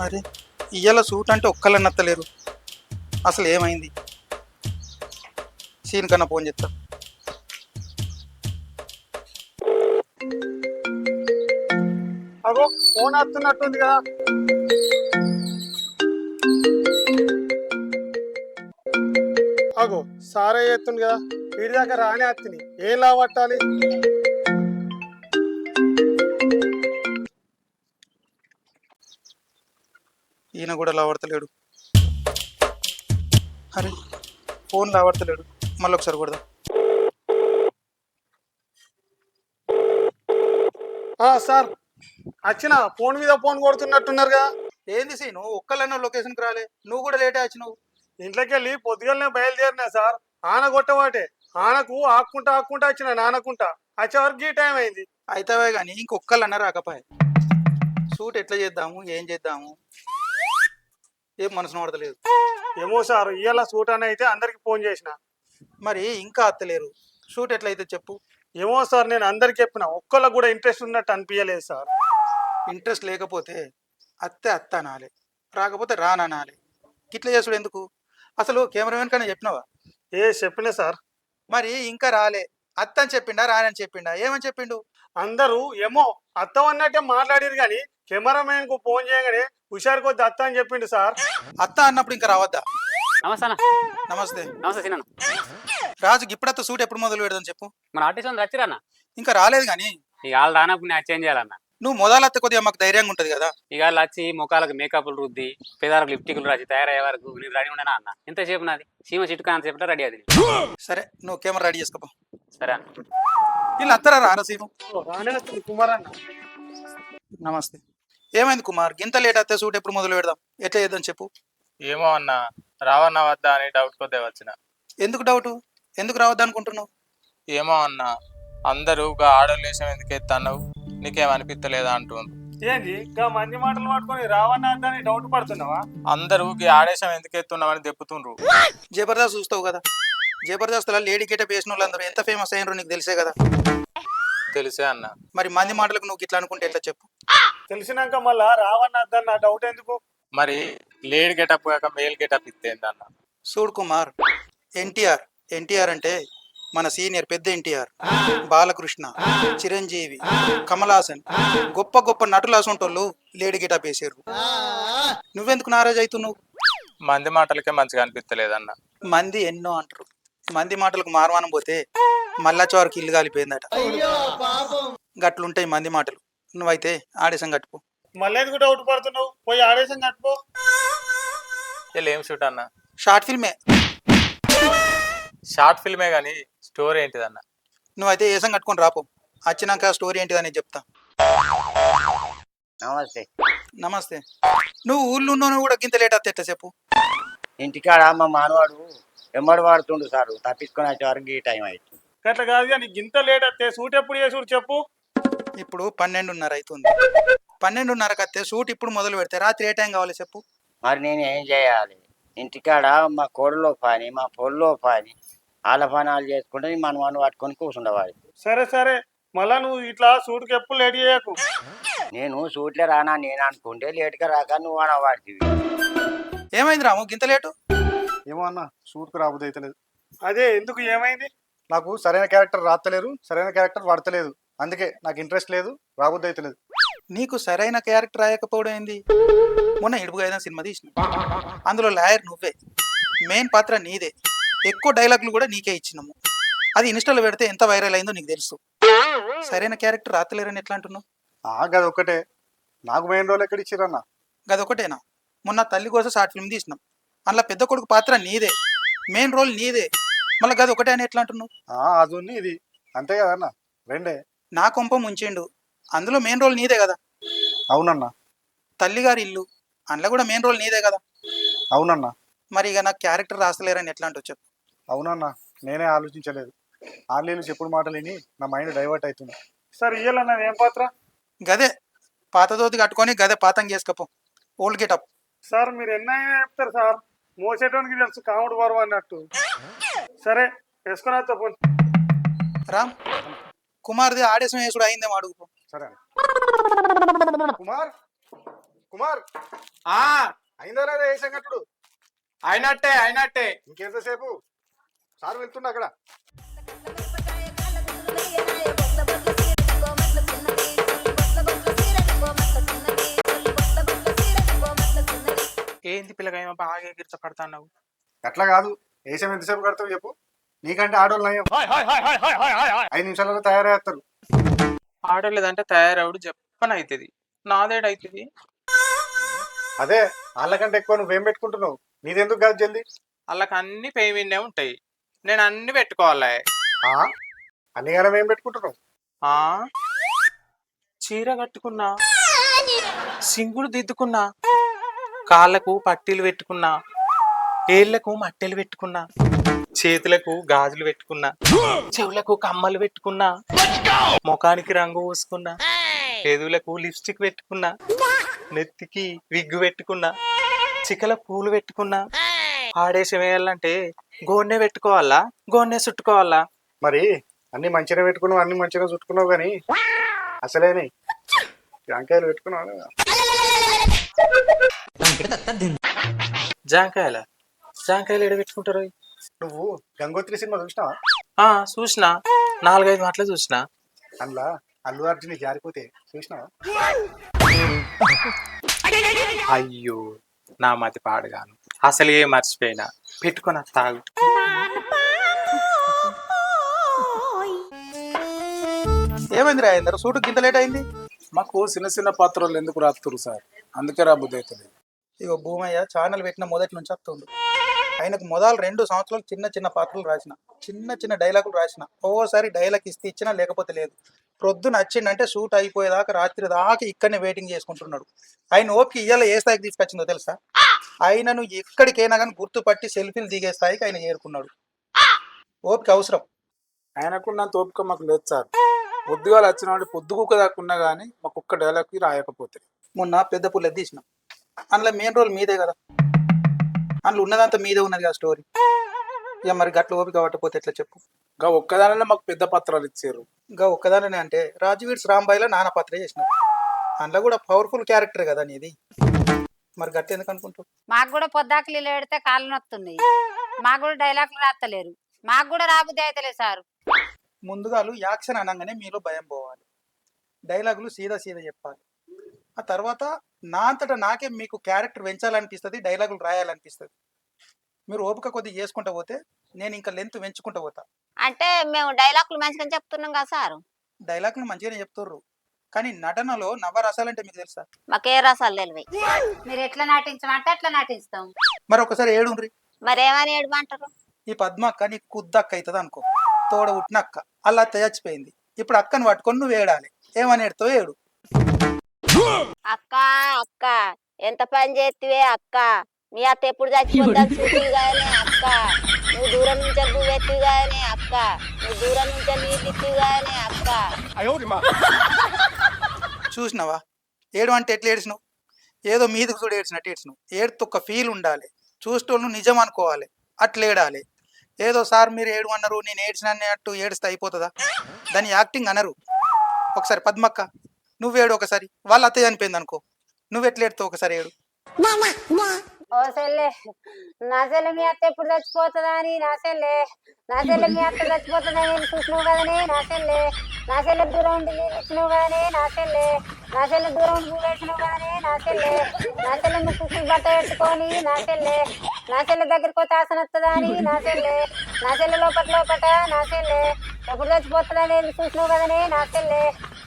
అరే ఇయ్యాల సూట్ అంటే ఒక్కళ్ళని నత్తలేరు. అసలు ఏమైంది? సీన్ కన్నా ఫోన్ చేస్తా. అగో ఫోన్ వస్తున్నట్టుంది కదా. అగో సారే చేస్తుంది కదా, వీడి దాకా రానే వస్తుంది. ఏం లావట్టాలి? ఈయన కూడా లావడతలేడు. అరే ఫోన్ లావడతలేడు. మళ్ళీ ఒకసారి కొడదాం. సార్ వచ్చిన ఫోన్ మీద ఫోన్ కొడుతున్నట్టున్నారు కదా. ఏంది సీను, ఒక్కళ్ళన్న లొకేషన్కి రాలే, నువ్వు కూడా లేటే వచ్చినావు. ఇంట్లోకి వెళ్ళి పొద్దుగలనే బయలుదేరినా సార్. ఆన కొట్టవాటే ఆనకు ఆక్కుంటా వచ్చిన నానకుంటా వచ్చే వరకు ఈ టైం అయింది. అయితేవే కానీ ఇంకొక్కళ్ళన్న రాకపోయే. సూట్ ఎట్లా చేద్దాము, ఏం చేద్దాము, ఏం మనసును పడతలేదు. ఏమో సార్, ఇవాళ సూట్ అని అయితే అందరికి ఫోన్ చేసిన. మరి ఇంకా అత్తలేరు. షూట్ ఎట్లయితే చెప్పు. ఏమో సార్, నేను అందరికి చెప్పిన, ఒక్కళ్ళకు కూడా ఇంట్రెస్ట్ ఉన్నట్టు అనిపించలేదు సార్. ఇంట్రెస్ట్ లేకపోతే అత్తే అత్త అనాలి, రాకపోతే రాననాలి. గిట్ల చేసుడు ఎందుకు? అసలు కెమెరామెన్ కన్నా చెప్పినావా? చెప్పిన సార్. మరి ఇంకా రాలే, అత్త అని చెప్పిండా రానని చెప్పిండా, ఏమని చెప్పిండు? అందరూ ఏమో అత్తం అన్నట్టే మాట్లాడారు కానీ కెమెరామెన్ కు ఫోన్ చేయగానే హుషారు కొద్ది అత్త అని చెప్పిండు సార్. అత్త అన్నప్పుడు ఇంకా రావద్దా? నమస్తే నమస్తే. నమస్తే సిన్న. రాజుకి ఇప్పుడత్త సూట్ ఎప్పుడు మొదలు పెడదాం చెప్పు. మన ఆర్టిస్ట్ వాళ్ళు వచ్చిరన్న. ఇంకా రాలేదు కానీ ఇక వాళ్ళు రానప్పుడు నేను చేంజ్ చేయాలన్న. నువ్వు మొదలత్త కొద్దిగా మాకు ధైర్యంగా ఉంటది కదా. ఇక వాళ్ళు వచ్చి ముఖాలకు మేకప్లు రుద్ది పెదాలకు లిప్టిక్లు రాసి తయారయ్యే వరకు నేను రెడీ ఉండనా అన్న. ఎంతసేపు నాది సీమ చిట్టుకా అంత చెప్పినా రెడీ అది. సరే నువ్వు కెమెరా రెడీ చేసుకోపో. సరే అన్న. వీళ్ళు అత్తరా రారసీము. కుమార్ అన్న నమస్తే. ఏమైంది కుమార్, గింత లేట్ అత్తే సూట్ ఎప్పుడు మొదలు పెడదాం, ఎట్లా చేద్దాం చెప్పు. ఏమో అన్న, రావన్నా వద్దా అని డౌట్ కొద్దే వచ్చిన. ఎందుకు డౌట్, ఎందుకు రావద్దు అనుకుంటున్నావు? ఏమో అన్న, అందరూ ఆడోళ్ళు వేసం ఎందుకు ఎత్తన్నావు, నీకేమనిపిస్తలేదా అంటుండ్రు. ఏంది ఇంకా మంది మాటలు పట్టుకొని రావన్నా అని డౌట్ పడుతున్నావా? అందరూ ఆడేశం ఎందుకు ఎత్తున్నామని దెప్పుతుండ్రు. జబర్దస్త్ చూస్తావు కదా, జబర్దస్త్ లేడీ గెటప్ వేసిన వాళ్ళందరూ ఎంత ఫేమస్ అయ్యారో నీకు తెలిసే కదా. తెలిసే అన్న. మరి మంది మాటలకు నువ్వు ఇట్లా అనుకుంటే ఎట్లా చెప్పు. తెలిసినాక మళ్ళా రావన్నా అన్న డౌట్ ఎందుకు? మరి లేడీ గెటప్ కాక మేల్ గెటప్ ఇస్తేంది అన్న. చూడు కుమార్, ఎన్టీఆర్ అంటే మన సీనియర్ పెద్ద ఎన్టీఆర్, బాలకృష్ణ, చిరంజీవి, కమలాసన్, గొప్ప గొప్ప నటులు అసంటోళ్ళు లేడీ గెటప్ వేసారు. నువ్వెందుకు నారాజ్ అవుతున్నావు? మంది మాటలకే మంచిగా అనిపిస్తలేదన్న. మంది ఎన్నో అంటారు, మంది మాటలకు మారవానం పోతే మళ్ళాచోరకు ఇల్లు కాలిపోయిందట. గట్లుంటాయి మంది మాటలు. నువ్వైతే ఆడేసం కట్టుకో. మళ్ళీ ఎందుకు డౌట్ పడుతున్నావు? పోయి ఆడేసం కట్టుకో. వీళ్ళు ఏం షూట్ అన్న? షార్ట్ ఫిల్మే. షార్ట్ ఫిల్మే కానీ స్టోరీ ఏంటిదన్న? నువ్వైతే ఏసం కట్టుకొని రాపో, వచ్చినాక స్టోరీ ఏంటిదని చెప్తా. నమస్తే. నమస్తే. నువ్వు ఊళ్ళో ఉన్నావు కూడా గింత లేట్ అత్త ఎట్లా చెప్పు. ఇంటికాడ మా మానవాడు ఎమ్మడి వాడుతుండు సార్, తప్పించుకొని వచ్చే వరకు ఈ టైం అవుతుంది. అట్లా కాదు కానీ ఇంత లేట్ వస్తే సూట్ ఎప్పుడు చేసుడు చెప్పు. ఇప్పుడు 12:30 అవుతుంది. 12:30కి వస్తే షూట్ ఇప్పుడు మొదలు పెడితే రాత్రి ఏ టైం కావాలి చెప్పు. మరి నేను ఏం చేయాలి? ఇంటికాడ మా కోడలో పని, మా పొల్లో పని, వాళ్ళ పని వాళ్ళు చేసుకుంటే మనం పట్టుకొని కూర్చుండవాలి. సరే మళ్ళా నువ్వు ఇట్లా సూట్కి ఎప్పుడు లేట్ చేయకు. నేను సూట్లే రానా నేను అనుకుంటే లేట్గా రాక నువ్వు అన వాడుతుంది. ఏమైంది రాము గింత లేటు? ఏమో అన్న, సూట్కు రాబోదు అవుతలేదు. అదే ఎందుకు, ఏమైంది? నాకు సరైన క్యారెక్టర్ రాస్తలేరు, సరైన క్యారెక్టర్ పడతలేదు, అందుకే నాకు ఇంట్రెస్ట్ లేదు, రాబోద్దు అవుతలేదు. నీకు సరైన క్యారెక్టర్ రాయకపోవడం ఏంది? మొన్న ఇడుపుగా సినిమా తీసిన, అందులో లాయర్ నువ్వే, మెయిన్ పాత్ర నీదే, ఎక్కువ డైలాగులు కూడా నీకే ఇచ్చినాము. అది ఇన్స్టాలో పెడితే ఎంత వైరల్ అయిందో నీకు తెలుసు. సరైన క్యారెక్టర్ రాతలేరని ఎట్లా అంటున్నావు? గది ఒక్కటే, నాకు మెయిన్ రోల్ ఎక్కడ ఇచ్చిరన్నా? గదొకటేనా? మొన్న తల్లి కోసం షార్ట్ ఫిల్మ్ తీసినాం, అందులో పెద్ద కొడుకు పాత్ర నీదే, మెయిన్ రోల్ నీదే, మళ్ళీ గది ఒకటే అని ఎట్లా అంటున్నావు? అది ఇది అంతే కదన్నా, రెండే. నా కొంప ముంచిండు, అందులో మెయిన్ రోల్ నీదే కదా. అవునన్నా. తల్లిగారి ఇల్లు, అందులో కూడా మెయిన్ రోల్ నీదే కదా. అవునన్నా. మరి ఇక నాకు క్యారెక్టర్ రాస్తలేరని ఎట్లా అంటూ చెప్పు. అవునన్నా, నేనే ఆలోచించలేదు, ఆన్లైన్లో చెప్పుడు మాటలు విని నా మైండ్ డైవర్ట్ అవుతుంది. సరే ఇయ్యాలన్నా ఏం పాత్ర? గదే పాతదోతి కట్టుకొని గదే పాతం చేసుకపో, ఓల్డ్ గెటప్. సార్ మీరు ఎన్నైనా చెప్తారు సార్, మోసేటోనికి తెలుసు కాముడు బరువు అన్నట్టు. సరే వేసుకుని వస్తా ఫోన్. రామ్, కుమార్ది ఆడేసం వేసుడు అయిందేమో అడుగుపో. సరే కుమార్, కుమార్ ఆ అయిందా లేదా ఏ సంగతుడు? అయినట్టే ఇంకెంతసేపు? సార్ వెళ్తున్నా అక్కడ. ఏంది పిల్లగా బాగా ఎగిరిచపడతావు? అట్లా కాదు, ఏసం ఎంతసేపు కడతావు చెప్పు. నీకంటే ఆడోళ్ళు నయం. 5 నిమిషాలలో తయారయ్యేస్తారు. ఆడలేదంటే తయారవుడు చెప్పనవుతుంది, నాదేడవుతుంది. అదే వాళ్ళకంటే ఎక్కువ నువ్వేం పెట్టుకుంటున్నావు? నీదెందుకు కాదు జల్దీ? వాళ్ళకి అన్ని పేమెంటే ఉంటాయి, నేను అన్ని పెట్టుకోవాలి. ఆ? అన్ని గానం ఏం పెట్టుకుంటున్నావు? ఆ చీర కట్టుకున్నా, సింగుడు దిద్దుకున్నా, కాళ్ళకు పట్టీలు పెట్టుకున్నా, ఏళ్లకు మట్టెలు పెట్టుకున్నా, చేతులకు గాజులు పెట్టుకున్నా, చెవులకు కమ్మలు పెట్టుకున్నా, ముఖానికి రంగు పూసుకున్నా, పెదవులకు లిప్స్టిక్ పెట్టుకున్నా, నెత్తికి విగ్గు పెట్టుకున్నా, చికల పూలు పెట్టుకున్నా. ఆడేసి వేయాలంటే గోన్నె పెట్టుకోవాలా, గోన్నె చుట్టుకోవాలా? మరి అన్ని మంచిగా పెట్టుకున్నావు, అన్ని మంచిగా చుట్టుకున్నావు, కానీ అసలేని జాంకాయలు పెట్టుకున్నావు కదా. జాంకాయల జాంకాయలు ఎడ పెట్టుకుంటారు? నువ్వు గంగోత్రి సినిమా చూసినావా? చూసినా, 4-5 మాటలు చూసినా. అందులో అల్లు అర్జున్ జారిపోతే చూసినావా? అయ్యో నా మతి పాడుగాను, అసలు ఏ మర్చిపోయినా. పెట్టుకొని తాగు. ఏమైంది రాజేందర్, సూటు గింత లేట్ అయింది? మాకు చిన్న చిన్న పాత్రలు ఎందుకు రాస్తున్నారు సార్, అందుకే రాబుద్ది అవుతుంది. ఇగో భూమయ్య ఛానల్ పెట్టిన మొదటి నుంచి వస్తుండు. ఆయనకు మొదలు 2 సంవత్సరాలు చిన్న చిన్న పాత్రలు రాసిన, చిన్న డైలాగులు రాసిన. ఓసారి డైలాగ్ ఇచ్చినా లేకపోతే లేదు. ప్రొద్దున వచ్చిండంటే షూట్ అయిపోయేదాకా రాత్రి దాకా ఇక్కడనే వెయిటింగ్ చేసుకుంటున్నాడు. ఆయన ఓపిక ఇయ్యాల ఏ స్థాయికి తీసుకొచ్చిందో తెలుసా? ఆయనను ఎక్కడికైనా కానీ గుర్తుపట్టి సెల్ఫీలు దిగే స్థాయికి ఆయన చేరుకున్నాడు. ఓపిక అవసరం. ఆయనకున్నంత ఓపిక మాకు లేదు సార్. పొద్దుగాలు వచ్చిన వాడి పొద్దుగుక్క దాకున్నా కానీ మాకు ఒక్క డైలాగ్కి రాయకపోతే. మొన్న పెద్ద పుల్ల తీసినాం, అందులో మెయిన్ రోల్ మీదే కదా, అందులో ఉన్నదంతా మీదే ఉన్నది కదా స్టోరీ. ఇక మరి గట్ల ఓపిక పట్టకపోతే ఎట్లా చెప్పు? ఇంకా ఒక్కదానిలో మాకు పెద్ద పత్రాలు ఇచ్చారు. ఇంకా ఒక్కదానే అంటే రాజవీడ్స్ రాంబాయిలో నాన్న పాత్ర చేసినావు, అందులో కూడా పవర్ఫుల్ క్యారెక్టర్ కదా నీది. మరి గట్టి ఎందుకు అనుకుంటావు? మాకు కూడా పొద్దాకులు పెడితే కాళ్ళు నొత్తున్నాయి, మాకు కూడా డైలాగులు రాస్తలేరు, మాకు కూడా రాబుద్ది అయితలేదు సార్. ముందుగా యాక్షన్ అనగానే మీలో భయం పోవాలి, డైలాగులు సీదా చెప్పాలి. ఆ తర్వాత నా అంతటా నాకే మీకు క్యారెక్టర్ పెంచాలనిపిస్తుంది, డైలాగులు రాయాలనిపిస్తుంది. మీరు ఓపిక కొద్దిగా చేసుకుంటూ పోతే నేను ఇంకా లెంత్ పెంచుకుంటూ పోతా. అంటే మేము డైలాగులు మంచిగా చెప్తున్నాం కదా సార్. డైలాగులు మంచిగానే చెప్తుర్రు, కానీ నటనలో నవరసాలంటే మీకు తెలుసా? మాకే రసాలు తెలివి. మీరు ఎట్లా నటించమంటే అట్లా నటిస్తాం. మరి ఒకసారి ఏడుండ్రి. మరేమని ఏడమంటారు? ఈ పద్మక్క నీ కుద్దక్క అవుతుంది అనుకో, తోడ పుట్టిన అక్క, అలా చచ్చిపోయింది. ఇప్పుడు అక్కను పట్టుకొని నువ్వు ఏడాలి. ఏమని ఏడుతో ఏడు. అక్క అక్క ఎంత పని చేతివే అక్క, మీ అత్త ఎప్పుడు చచ్చిపోతాను చూపివి కానీ అక్క, నువ్వు దూరం నుంచి నువ్వు ఎత్తివి కానీ అక్క, నువ్వు దూరం నుంచి నీళ్ళు ఇత్తివి కానీ అక్క. చూసినావా ఏడు అంటే ఎట్లా ఏడ్చినావు? ఏదో మీదకు చూడు ఏడ్చినట్టు ఏడ్చినావు. ఏడుతో ఒక ఫీల్ ఉండాలి, చూసేటోళ్ళు నిజం అనుకోవాలి, అట్లా ఏడాలి. ఏదో సార్ మీరు ఏడు అన్నారు నేను ఏడ్చినట్టు ఏడిస్తే అయిపోతుందా? దాన్ని యాక్టింగ్ అనరు. ఒకసారి పద్మక్క నువ్వేడు, ఒకసారి వాళ్ళ అత్తయ్య చనిపోయింది అనుకో, నువ్వెట్లా ఏడుతావు? ఒకసారి ఏడు. ఓ సెల్లే, నా సెల్లె మీ అత్త ఎప్పుడు చచ్చిపోతుందా అని, నా సెల్లె మీ అత్త చచ్చిపోతుందని చూసినావు కదనే, నా సెల్లె దూరం ఉండి నీళ్ళు ఇచ్చినావు కదనే, నా సెల్లె దూరం ఉండి పూలు వేసినావు కదనే, నా సెల్లె నువ్వు కుక్కలు బట్ట పెట్టుకొని, నా సెల్లె దగ్గరికి పోతే ఆసన వస్తుందా అని, నా సెల్లె లోపట నా సెల్లె ఎప్పుడు చచ్చిపోతుందని చూసినావు కదనే,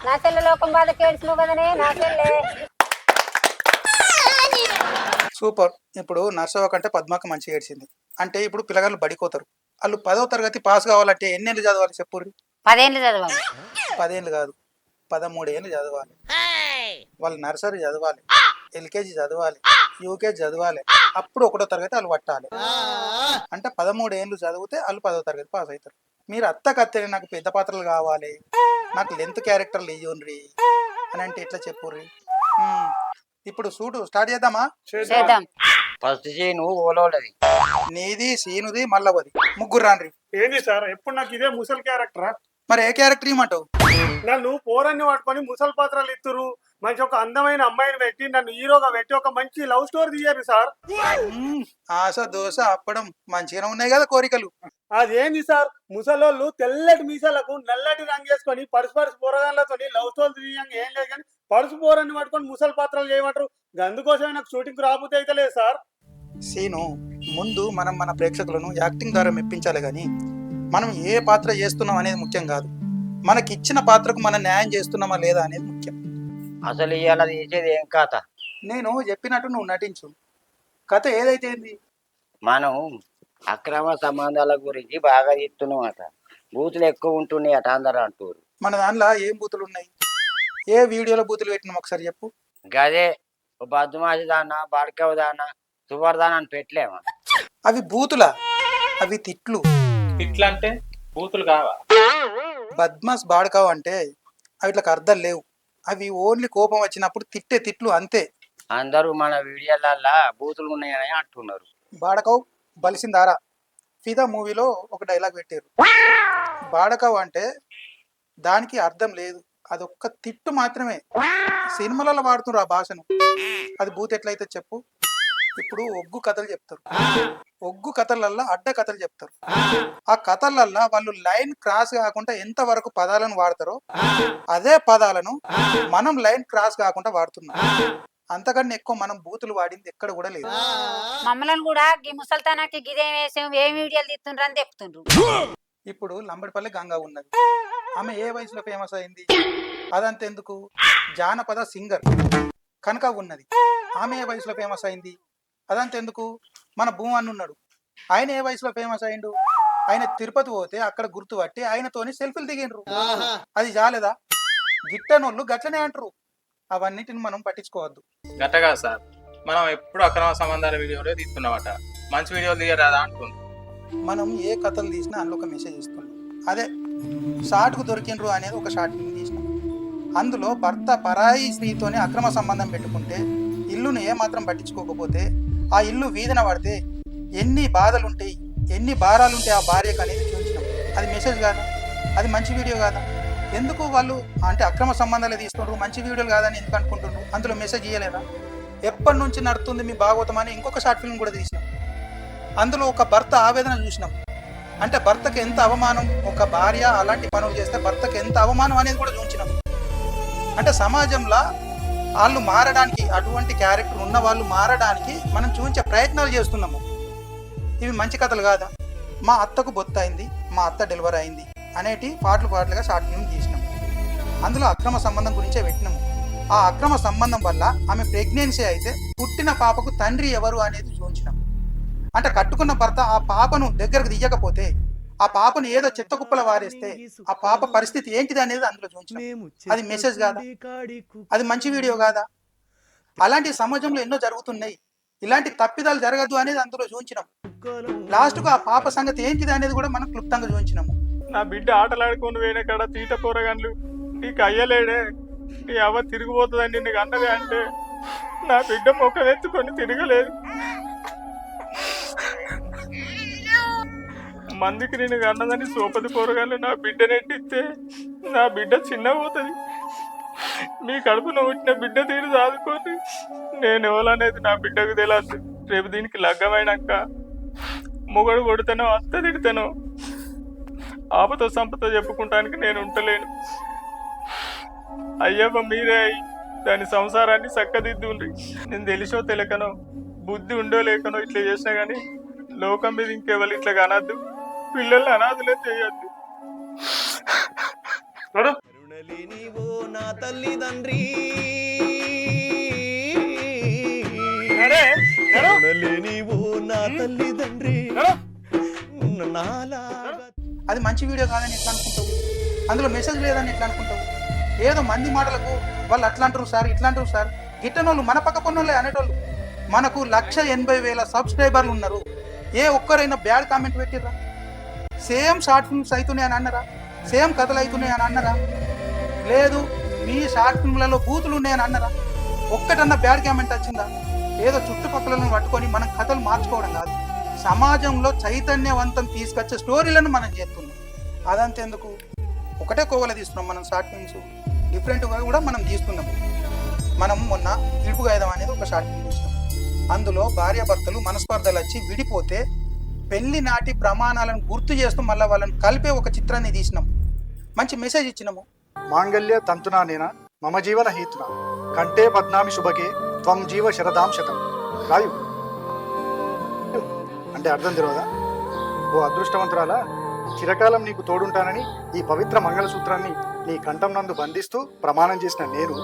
నా సెల్లె లోకం బాధకి ఏడ్చినావు కదనే, నా సెల్లె. సూపర్. ఇప్పుడు నర్సవ్వ కంటే పద్మక్క మంచిగా ఏడ్చింది అంటే ఇప్పుడు పిల్లగాళ్ళు బడిపోతారు. వాళ్ళు 10వ తరగతి పాస్ కావాలంటే ఎన్నేళ్ళు చదవాలి చెప్పు? 10 ఏళ్ళు చదవాలి. 10 ఏళ్ళు కాదు, 13 ఏళ్ళు చదవాలి. వాళ్ళు నర్సరీ చదవాలి, ఎల్కేజీ చదవాలి, యూకేజీ చదవాలి, అప్పుడు 1వ తరగతి వాళ్ళు పట్టాలి. అంటే 13 ఏళ్ళు చదివితే వాళ్ళు 10వ తరగతి పాస్ అవుతారు. మీరు అత్తకత్తని నాకు పెద్ద పాత్రలు కావాలి, నాకు లెంత్ క్యారెక్టర్లు ఇవ్వండి అని అంటే ఎట్లా చెప్పుర్రి? ఇప్పుడు షూట్ స్టార్ట్ చేద్దామా? చేద్దాం. ఫస్ట్ సీను ఓలోలది, నీది సీనుది మల్లవది, ముగ్గురు రాండ్రి. ఏంది సార్ ఎప్పుడు నాకు ఇదే ముసలి క్యారెక్టరా? మరి ఏ క్యారెక్టర్ ఇమ్మంటావు? నన్ను పోరన్ని పట్టుకొని ముసలి పాత్రలు ఇస్తురు, మంచి ఒక అందమైన అమ్మాయిని పెట్టి నన్ను హీరోగా పెట్టి ఒక మంచి లవ్ స్టోరీ తీయరు సార్. ఆశ దోశ అప్పడం మంచిగానే ఉన్నాయి కదా కోరికలు. అదేంది సార్, ముసలోళ్ళు తెల్లటి మీసాలకు నల్లటి రంగు వేసుకొని పరుసు పోరగాళ్ళతో లవ్ స్టోరీ తీయంగా ఏం లేదు కానీ పరుసు పోరని పట్టుకొని ముసలి పాత్రలు చేయమంటారు. అందుకోసమే నాకు షూటింగ్ రాబోతే అయితే లేదు సార్. సీను, ముందు మనం మన ప్రేక్షకులను యాక్టింగ్ ద్వారా మెప్పించాలి కానీ మనం ఏ పాత్ర చేస్తున్నాం అనేది ముఖ్యం కాదు. మనకి ఇచ్చిన పాత్రకు మనం న్యాయం చేస్తున్నామా లేదా అనేది ముఖ్యం. అసలు ఇవాళ చేసేది ఏం కథ? నేను చెప్పినట్టు నువ్వు నటించు. కథ ఏదైతే ఏంది? మనం అక్రమ సంబంధాల గురించి బాగా చెప్తున్నాం అట. బూతులు ఎక్కువ ఉంటున్నాయి అట అందరూ అంటారు. మన దానిలో ఏం బూతులు ఉన్నాయి? ఏ వీడియోలో బూతులు పెట్టినాం ఒకసారి చెప్పు. గదే బద్మాసి దానా, బాడకవ దానా, సువర్దానా అని పెట్టలేమా? అవి బూతులా? అవి తిట్లు. ఇట్లా అంటే బూతులు కావా? బద్మాస్ బాడకావు అంటే అవిట్లకు అర్థం లేవు. అవి ఓన్లీ కోపం వచ్చినప్పుడు తిట్టే తిట్లు అంతే. అందరూ మన వీడియోలల్లా బూతులు ఉన్నాయని అంటున్నారు. బాడకావు బలిసిందారా ఫిదా మూవీలో ఒక డైలాగ్ పెట్టారు. బాడకావు అంటే దానికి అర్థం లేదు, అదొక్క తిట్టు మాత్రమే. సినిమాలలో వాడుతున్నారు ఆ భాషను. అది బూత్ ఎట్లయితే చెప్పు. ఇప్పుడు ఒగ్గు కథలు చెప్తారు, ఒగ్గు కథలల్లా అడ్డ కథలు చెప్తారు. ఆ కథలల్లా వాళ్ళు లైన్ క్రాస్ కాకుండా ఎంత వరకు పదాలను వాడతారో అదే పదాలను మనం లైన్ క్రాస్ కాకుండా వాడుతున్నాం. అంతకన్నా ఎక్కువ మనం బూతులు వాడింది ఎక్కడ కూడా లేదు. మమ్మల్ని కూడా ఈ ముసల్తానాకి గిదేం వేసాం, ఏం వీడియోలు తీస్తుండ్రు అని చెప్తుండ్రు. ఇప్పుడు లంబడిపల్లి గంగా ఉన్నది, ఆమె ఏ వయసులో ఫేమస్ అయింది? అదంతా ఎందుకు, జానపద సింగర్. కనుక ఉన్నది, ఆమె ఏ వయసులో ఫేమస్ అయింది? అదంతా ఎందుకు, మన భూమన్ ఉన్నాడు, ఆయన ఏ వయసులో ఫేమస్ అయిండు? ఆయన తిరుపతి పోతే అక్కడ గుర్తుపట్టి ఆయనతోని సెల్ఫీలు దిగిండ్రు. అది చాలేదా? గిట్టనోళ్ళు గట్లనే అంటారు. అవన్నిటిని మనం పట్టించుకోవద్దు. గట్టగా సార్, మనం ఎప్పుడు అక్రమ సంబంధాల వీడియోలే తీస్తున్నామట, మంచి వీడియోలు తీయరాదా అంటుంది. మనం ఏ కథలు తీసినా అందులో ఒక మెసేజ్ ఇస్తున్నాం. అదే షార్ట్కు దొరికిండ్రు అనేది ఒక షార్ట్ ఫిల్మ్ తీసినాం. అందులో భర్త పరాయి స్త్రీతోనే అక్రమ సంబంధం పెట్టుకుంటే ఇల్లును ఏమాత్రం పట్టించుకోకపోతే ఆ ఇల్లు వీధిన పడితే ఎన్ని బాధలుంటాయి, ఎన్ని భారాలుంటాయి ఆ భార్యకు అనేది చూపించినాం. అది మెసేజ్ కాదా? అది మంచి వీడియో కాదా? ఎందుకు వాళ్ళు అంటే అక్రమ సంబంధాలు తీసుకుంటారు, మంచి వీడియోలు కాదని ఎందుకు అనుకుంటున్నారు? అందులో మెసేజ్ ఇవ్వలేదా? ఎప్పటి నుంచి నడుతుంది మీ భాగవతం అని ఇంకొక షార్ట్ ఫిల్మ్ కూడా తీసినాం. అందులో ఒక భర్త ఆవేదన చూసినాం. అంటే భర్తకు ఎంత అవమానం, ఒక భార్య అలాంటి పనులు చేస్తే భర్తకు ఎంత అవమానం అనేది కూడా చూపించినాం. అంటే సమాజంలో వాళ్ళు మారడానికి, అటువంటి క్యారెక్టర్ ఉన్న వాళ్ళు మారడానికి మనం చూపించే ప్రయత్నాలు చేస్తున్నాము. ఇవి మంచి కథలు కాదా? మా అత్తకు బొత్తయింది, మా అత్త డెలివరీ అయింది అనేటి పాటలుగా షార్ట్ ఫిల్మ్ తీసినాము. అందులో అక్రమ సంబంధం గురించే పెట్టినాము. ఆ అక్రమ సంబంధం వల్ల ఆమె ప్రెగ్నెన్సీ అయితే పుట్టిన పాపకు తండ్రి ఎవరు అనేది చూపించినాం. అంటే కట్టుకున్న భర్త ఆ పాపను దగ్గరకు తీయకపోతే, ఆ పాపను ఏదో చెత్త కుప్పల వారేస్తే ఆ పాప పరిస్థితి ఏంటిది అనేది అందులో చూపించినాం. అది మెసేజ్ కాదా? అది మంచి వీడియో కాదా? అలాంటి సమాజంలో ఎన్నో జరుగుతున్నాయి. ఇలాంటి తప్పిదాలు జరగదు అనేది అందులో చూపించినాం. లాస్ట్కు ఆ పాప సంగతి ఏంటిది అనేది కూడా మనం క్లుప్తంగా చూపించినాము. నా బిడ్డ ఆటలాడుకొని పోయిన కాడ తీట పోరగాన్లు నీకు అయ్యలేడే, నీ అవ్వ తిరిగిపోతుందండి నీకు అన్నదే అంటే నా బిడ్డ మొక్క ఎత్తుకొని తిరగలేదు. మందికి నేను అన్నదని సోపది పోరగాళ్ళు నా బిడ్డ నెట్టిస్తే నా బిడ్డ చిన్న పోతుంది. మీ కడుపున పుట్టిన బిడ్డ తీరు చదువుకోండి. నేను ఎవరనేది నా బిడ్డకు తెలియదు. రేపు దీనికి లగ్గమైనాక మొగడు కొడితేనో అత్త తిడితేనో ఆపతో సంపతో చెప్పుకుంటానికి నేను ఉంటలేను. అయ్యవ్వ మీరే అయ్యి దాని సంసారాన్ని చక్కదిద్దుండ్రి. నేను తెలిసో తెలియకనో, బుద్ధి ఉండో లేకనో ఇట్లా చేసినా కానీ లోకం మీద ఇంకెవరు ఇట్లా అనద్దు, పిల్లల్ని అనాథలే చేయొద్దు. నా తల్లిదండ్రి నా తల్లిదండ్రి. అది మంచి వీడియో కాదని ఎట్లా అనుకుంటావు? అందులో మెసేజ్ లేదని ఎట్లా అనుకుంటావు? ఏదో మంది మాటలకు వాళ్ళు అట్లా అంటారు సార్, ఇట్లా అంటారు సార్. గిట్టనోళ్ళు మన పక్క పన్నులే అనేటోళ్ళు. మనకు 180,000 సబ్స్క్రైబర్లు ఉన్నారు. ఏ ఒక్కరైనా బ్యాడ్ కామెంట్ పెట్టిర్రా? సేమ్ షార్ట్ ఫిల్మ్స్ అవుతున్నాయి అని అన్నారా? సేమ్ కథలు అవుతున్నాయి అని అన్నారా? లేదు మీ షార్ట్ ఫిల్మ్లలో బూతులు ఉన్నాయని అన్నారా? ఒక్కటన్నా బ్యాడ్ కామెంట్ వచ్చిందా? ఏదో చుట్టుపక్కలను పట్టుకొని మనం కథలు మార్చుకోవడం కాదు, సమాజంలో చైతన్యవంతం తీసుకొచ్చే స్టోరీలను మనం చేస్తున్నాం. అదంతెందుకు, ఒకటే కోవల తీస్తున్నాం మనం షార్ట్ ఫిల్మ్స్, డిఫరెంట్గా కూడా మనం తీస్తున్నాము. మనం మొన్న ఇడుపు గాయదం అనేది ఒక షార్ట్ ఫిల్మ్ తీసినాం. అందులో భార్యాభర్తలు మనస్పర్ధలు వచ్చి విడిపోతే పెళ్లి నాటి ప్రమాణాలను గుర్తు చేస్తూ మళ్ళీ వాళ్ళని కలిపే ఒక చిత్రాన్ని తీసినాం. మంచి మెసేజ్ ఇచ్చినాము. మాంగళ్య తంతునా నేన మమ జీవన హేతున కంటే పద్నామి శుభకే త్వం జీవ శరదాం శతం. రాయు అంటే అర్థం తెలియదా? ఓ అదృష్టవంతురాల, చిరకాలం నీకు తోడుంటానని ఈ పవిత్ర మంగళసూత్రాన్ని నీ కంఠం నందు బంధిస్తూ ప్రమాణం చేసిన నేను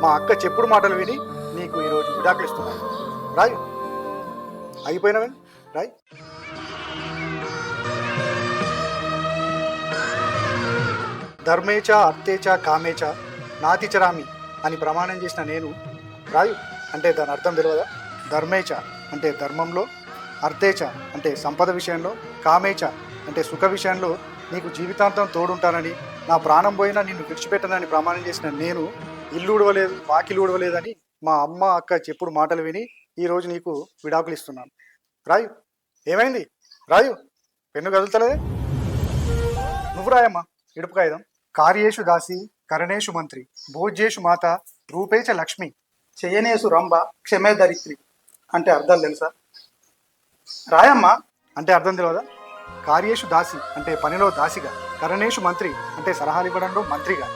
మా అక్క చెప్పుడు మాటలు విని నీకు ఈరోజు విడాకులిస్తున్నాను. రాయు. అయిపోయినవే రాయ్. ధర్మేచ అర్థేచ కామేచ నాతిచరామి అని ప్రమాణం చేసిన నేను రాయు. అంటే దాని అర్థం తెలియదా? ధర్మేచ అంటే ధర్మంలో, అర్థేచ అంటే సంపద విషయంలో, కామేచ అంటే సుఖ విషయంలో నీకు జీవితాంతం తోడుంటానని, నా ప్రాణం పోయినా నిన్ను విడిచిపెట్టనని ప్రమాణం చేసిన నేను ఇల్లు ఉడవలేదు, వాకిలు ఉడవలేదని మా అమ్మ అక్క చెప్పుడు మాటలు విని ఈరోజు నీకు విడాకులు ఇస్తున్నాను. రాయు. ఏమైంది? రాయు. పెన్ను కదులుతలేదే? నువ్వు రాయమ్మా ఇడుపు కాగితం. కార్యేషు దాసి కరణేషు మంత్రి భోజ్యేషు మాత రూపేచ లక్ష్మి చేయనేసు రంభ క్షమే దరిత్రి అంటే అర్థాలు తెలుసా? రాయమ్మా. అంటే అర్థం తెలియదా? కార్యేషు దాసి అంటే పనిలో దాసిగా, కరణేషు మంత్రి అంటే సలహాలు ఇవ్వడంలో మంత్రిగా,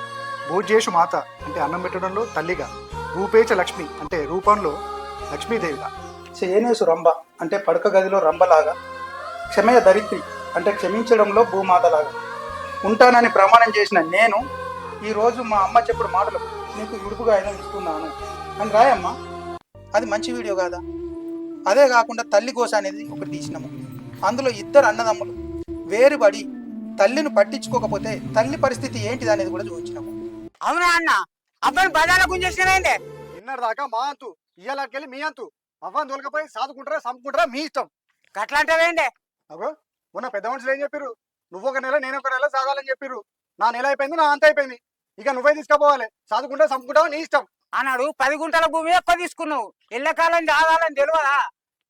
భోజ్యేషు మాత అంటే అన్నం పెట్టడంలో తల్లిగా, రూపేచ లక్ష్మి అంటే రూపంలో లక్ష్మీదేవిగా, చేయనేసు రంభ అంటే పడక గదిలో రంభలాగా, క్షమయ దరిత్రి అంటే క్షమించడంలో భూమాతలాగా ఉంటానని ప్రమాణం చేసిన నేను ఈరోజు మా అమ్మ చెప్పుడు మాటలు నీకు ఇడుపుగా అయినా ఇస్తున్నాను అని రాయమ్మా. అది మంచి వీడియో కాదా? అదే కాకుండా తల్లి గోస అనేది ఒకటి తీసినాము. అందులో ఇద్దరు అన్నదమ్ములు వేరుబడి తల్లిని పట్టించుకోకపోతే తల్లి పరిస్థితి ఏంటిది అనేది కూడా చూపించినాము. అవునా అన్న? అబ్బాయి బజార్లో గుంజేసినవేంటే? నిన్నటి దాకా మా అంతు, ఇయ్యాలకెళ్ళి మీ అంతు. అవ్వని దొలకపోయి సాదుకుంటారా చంపుకుంటారా మీ ఇష్టం. గట్లాంటివేంటే? అగో ఉన్న పెద్ద మనుషులు ఏం చెప్పిర్రు? నువ్వు ఒక నెల నేను ఒక నెల సాగాలని చెప్పిర్రు. నా నెల అయిపోయింది, నా అంత అయిపోయింది. ఇక నువ్వే తీసుకుపోవాలి. సాదుకుంటా చంపుకుంటావా నీ ఇష్టం అన్నాడు. 10 గుంటల భూమి ఎక్కువ తీసుకున్నావు. ఇళ్ళకాలం కావాలని తెలియదా?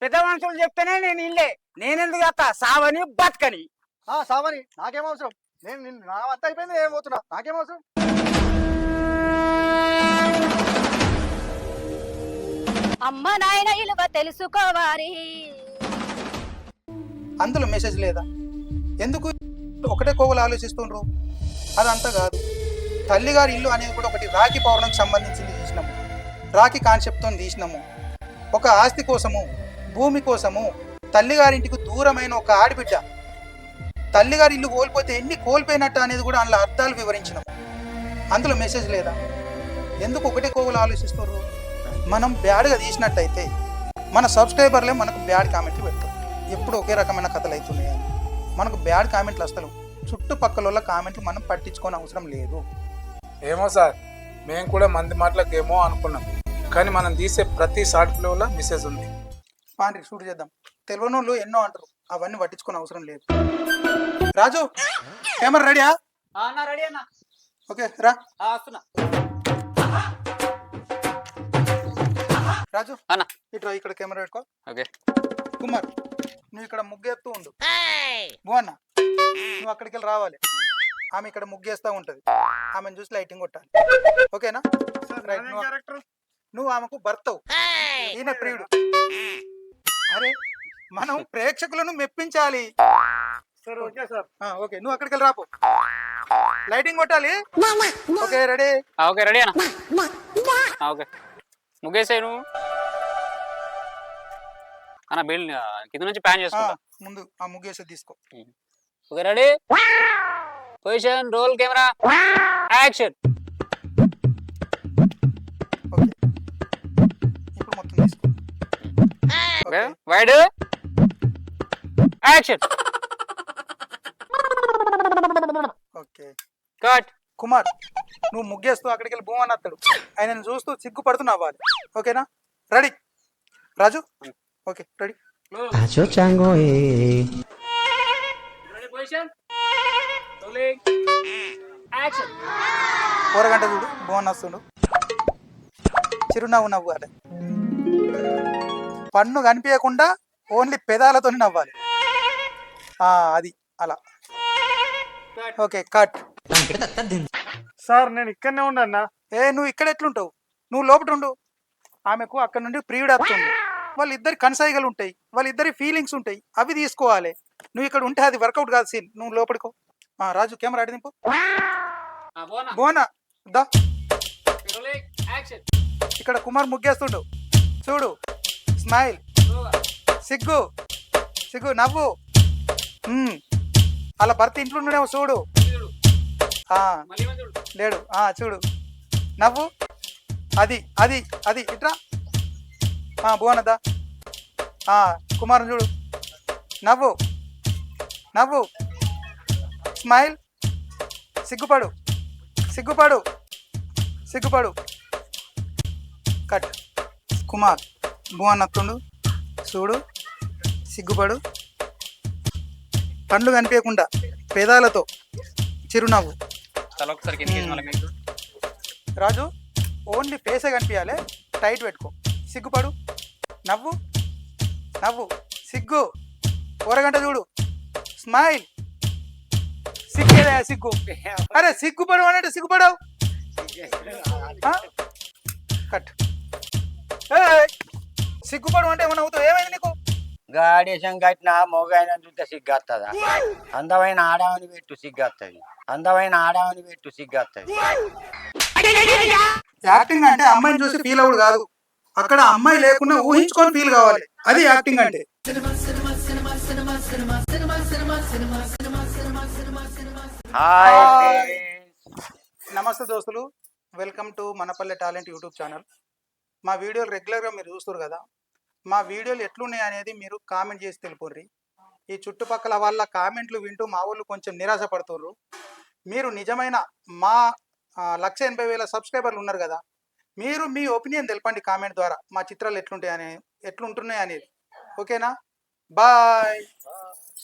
పెద్ద మనుషులు చెప్తేనే నేను ఇల్లే. నేనెందుకు చేస్తా? సావని బతకని. సావని నాకేం అవసరం? నేను నా అంత అయిపోయింది, ఏం పోతున్నా, నాకేం అవసరం? అమ్మ నాయన ఇలువ తెలుసుకోవాలి. అందులో మెసేజ్ లేదా? ఎందుకు ఒకటే కోవలు ఆలోచిస్తుండ్రు? అదంతా కాదు. తల్లిగారి ఇల్లు అనేది కూడా ఒకటి రాఖీ పౌర్ణమికి సంబంధించింది తీసినాము. రాఖీ కాన్సెప్ట్తో తీసినాము. ఒక ఆస్తి కోసము, భూమి కోసము తల్లిగారింటికి దూరమైన ఒక ఆడిబిడ్డ తల్లిగారి ఇల్లు కోల్పోతే ఎన్ని కోల్పోయినట్టు అనేది కూడా అందులో అర్థాలు వివరించినాము. అందులో మెసేజ్ లేదా? ఎందుకు ఒకటే కోవలు ఆలోచిస్తున్నారు? మనం బ్యాడ్గా తీసినట్టయితే మన సబ్స్క్రైబర్లే మనకు బ్యాడ్ కామెంట్లు పెడతారు. ఎప్పుడు ఒకే రకమైన కథలు అవుతున్నాయని మనకు బ్యాడ్ కామెంట్లు వస్తారు. చుట్టుపక్కల కామెంట్లు మనం పట్టించుకోని అవసరం లేదు. ఏమో సార్, మేము కూడా మంది మాటలకు ఏమో అనుకున్నాం, కానీ మనం తీసే ప్రతి షార్ట్ ఫిల్మ్లో మెసేజ్ ఉంది. పాండ్రి షూట్ చేద్దాం. తెలియని వాళ్ళు ఎన్నో అంటారు, అవన్నీ పట్టించుకోని అవసరం లేదు. రాజు కెమెరా రెడీయా? రెడీ అన్న. ఓకే రా. వస్తున్నా రాజు అన్న. ఇట్లా ఇక్కడ కెమెరా పెట్టుకో. ఓకే. కుమార్ నువ్వు ఇక్కడ ముగ్గేస్తూ ఉండు. భువన్న నువ్వు అక్కడికి వెళ్ళి రావాలి. ఆమె ఇక్కడ ముగ్గేస్తూ ఉంటది. ఆమెను చూసి లైటింగ్ కొట్టాలి. ఓకేనా? రైట్. నువ్వు ఆమెకు భర్తవు, ఈయన ప్రియుడు. అరే మనం ప్రేక్షకులను మెప్పించాలి. ఓకే నువ్వు అక్కడికి వెళ్ళి రాపు. లైటింగ్ కొట్టాలి. Okay ready? ఓకే రెడీ అన్న. ఓకే ముగ్గేసాయి నువ్వు అన్న. బిల్ కింద నుంచి ప్యాన్ చేసుకుంటా. ముందు ఆ ముగ్గేసి తీసుకో. Okay ready, position, roll, camera, action. Okay ఇప్పుడు మొత్తం తీసుకో. Okay wide action. Okay cut. Kumar నువ్వు ముగ్గేస్తూ అక్కడికి వెళ్ళి భూమని అత్తాడు. ఆయన చూస్తూ సిగ్గుపడుతూ నవ్వాలి. ఓకేనా? రెడీ రాజు? Okay ready. కూరగంట చూడు భువన్ వస్తుండు. చిరునవ్వు నవ్వాలి. పన్ను కనిపించకుండా ఓన్లీ పెదాలతో నవ్వాలి. అది అలా. Okay cut. సార్ నేను ఇక్కడనే ఉన్నా. నువ్వు ఇక్కడ ఎట్లుంటావు? నువ్వు లోపల ఉండు. ఆమెకు అక్కడ నుండి ప్రియుడు వస్తుంది, వాళ్ళిద్దరి కనసాయిగలు ఉంటాయి, వాళ్ళిద్దరి ఫీలింగ్స్ ఉంటాయి, అవి తీసుకోవాలి. నువ్వు ఇక్కడ ఉంటే అది వర్కౌట్ కాదు సీన్, నువ్వు లోపలికో. రాజు కెమెరా అడిదింపు. బోనా దా, ఇక్కడ కుమార్ ముగ్గేస్తుండు చూడు. స్మైల్, సిగ్గు సిగ్గు, నవ్వు. అలా భర్త ఇంట్లో ఉండేమో చూడు. లేడు, చూడు, నవ్వు. అది అది అది ఇట్రా. బోనదా, కుమార్ చూడు, నవ్వు నవ్వు, స్మైల్, సిగ్గుపడు సిగ్గుపడు సిగ్గుపడు. కట్. కుమార్ భువన్ నత్తుండు చూడు, సిగ్గుపడు, పండ్లు కనిపించకుండా పేదాలతో చిరునవ్వు. రాజు ఓన్లీ ఫేసే కనిపించాలి, టైట్ పెట్టుకో. సిగ్గుపడు, నవ్వు నవ్వు, సిగ్గు, ఓరగంట చూడు, స్మైల్. సిగ్గేదా సిగ్గు? అరే సిగ్గుపడు అంటే సిగ్గుపడవు. కట్. సిగ్గుపడు అంటే ఏమన్నా అవుతావు? ఏమైంది నీకు? గాడేశం కట్టిన మొగైన చూస్తే సిగ్గత్తదా? అందమైన ఆడవని పెట్టు సిగ్గత్తది, అందమైన ఆడవని పెట్టు సిగ్గత్తది. యాక్టింగ్ అంటే అమ్మాయిని చూసి ఫీల్ అవుడు కాదు, అక్కడ అమ్మాయి లేకుండా ఊహించుకొని ఫీల్ కావాలి, అది యాక్టింగ్ అంటే. నమస్తే దోస్తులు, welcome to మనపల్లె talent YouTube channel. మా వీడియోలు రెగ్యులర్గా మీరు చూస్తారు కదా, మా వీడియోలు ఎట్లున్నాయి అనేది మీరు కామెంట్ చేసి తెలుపుర్రి. ఈ చుట్టుపక్కల వాళ్ళ కామెంట్లు వింటూ మా వాళ్ళు కొంచెం నిరాశ పడుతుర్రు. మీరు నిజమైన మా 180,000 సబ్స్క్రైబర్లు ఉన్నారు కదా, మీరు మీ ఒపీనియన్ తెలపండి కామెంట్ ద్వారా, మా చిత్రాలు ఎట్లుంటున్నాయి అనేది. ఓకేనా? బాయ్.